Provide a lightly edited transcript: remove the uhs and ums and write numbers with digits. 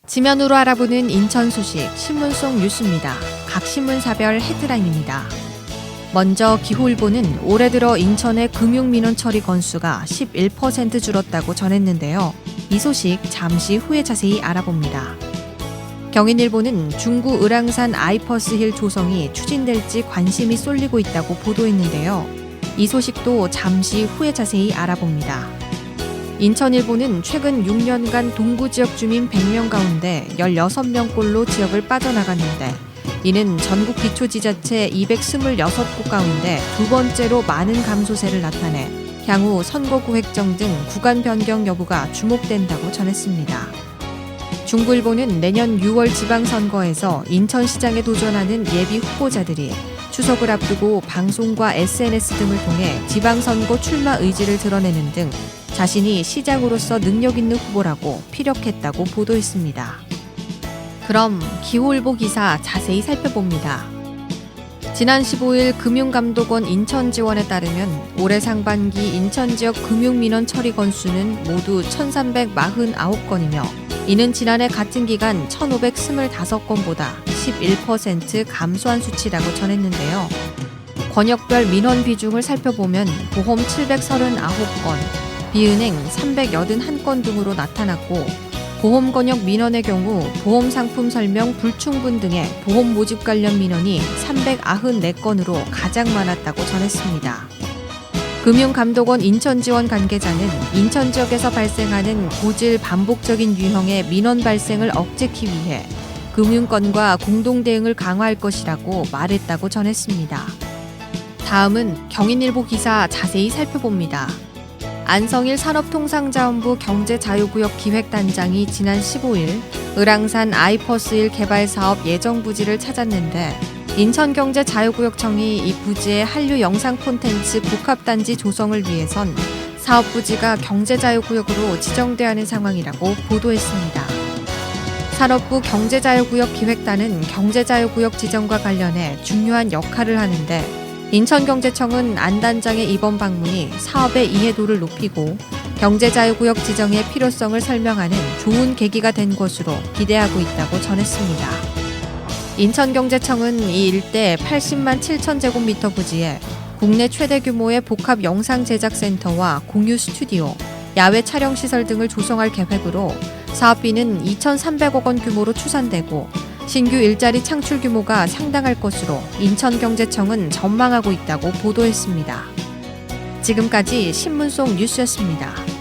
지면으로 알아보는 인천 소식 신문 속 뉴스입니다. 각 신문사별 헤드라인입니다. 먼저 기후일보는 올해 들어 인천의 금융민원 처리 건수가 11% 줄었다고 전했는데요. 이 소식 잠시 후에 자세히 알아봅니다. 경인일보는 중구 을왕산 아이퍼스힐 조성이 추진될지 관심이 쏠리고 있다고 보도했는데요. 이 소식도 잠시 후에 자세히 알아봅니다. 인천일보는 최근 6년간 동구 지역 주민 100명 가운데 16명꼴로 지역을 빠져나갔는데 이는 전국 기초지자체 226곳 가운데 두 번째로 많은 감소세를 나타내 향후 선거구 획정 등 구간 변경 여부가 주목된다고 전했습니다. 중부일보는 내년 6월 지방선거에서 인천시장에 도전하는 예비 후보자들이 추석을 앞두고 방송과 SNS 등을 통해 지방선거 출마 의지를 드러내는 등 자신이 시장으로서 능력 있는 후보라고 피력했다고 보도했습니다. 그럼 기후일보 기사 자세히 살펴봅니다. 지난 15일 금융감독원 인천지원에 따르면 올해 상반기 인천 지역 금융민원 처리 건수는 모두 1,349건이며 이는 지난해 같은 기간 1,525건보다 11% 감소한 수치라고 전했는데요. 권역별 민원 비중을 살펴보면 보험 739건, 비은행 381건 등으로 나타났고 보험 권역 민원의 경우 보험 상품 설명 불충분 등의 보험 모집 관련 민원이 394건으로 가장 많았다고 전했습니다. 금융감독원 인천지원 관계자는 인천 지역에서 발생하는 고질 반복적인 유형의 민원 발생을 억제하기 위해 금융권과 공동 대응을 강화할 것이라고 말했다고 전했습니다. 다음은 경인일보 기사 자세히 살펴봅니다. 안성일 산업통상자원부 경제자유구역 기획단장이 지난 15일 을왕산 아이퍼스힐 개발사업 예정부지를 찾았는데 인천경제자유구역청이 이 부지의 한류 영상 콘텐츠 복합단지 조성을 위해선 사업부지가 경제자유구역으로 지정돼야 하는 상황이라고 보도했습니다. 산업부 경제자유구역 기획단은 경제자유구역 지정과 관련해 중요한 역할을 하는데 인천경제청은 안 단장의 이번 방문이 사업의 이해도를 높이고 경제자유구역 지정의 필요성을 설명하는 좋은 계기가 된 것으로 기대하고 있다고 전했습니다. 인천경제청은 이 일대 80만 7천 제곱미터 부지에 국내 최대 규모의 복합 영상 제작센터와 공유 스튜디오, 야외 촬영시설 등을 조성할 계획으로 사업비는 2,300억 원 규모로 추산되고 신규 일자리 창출 규모가 상당할 것으로 인천경제청은 전망하고 있다고 보도했습니다. 지금까지 신문 속 뉴스였습니다.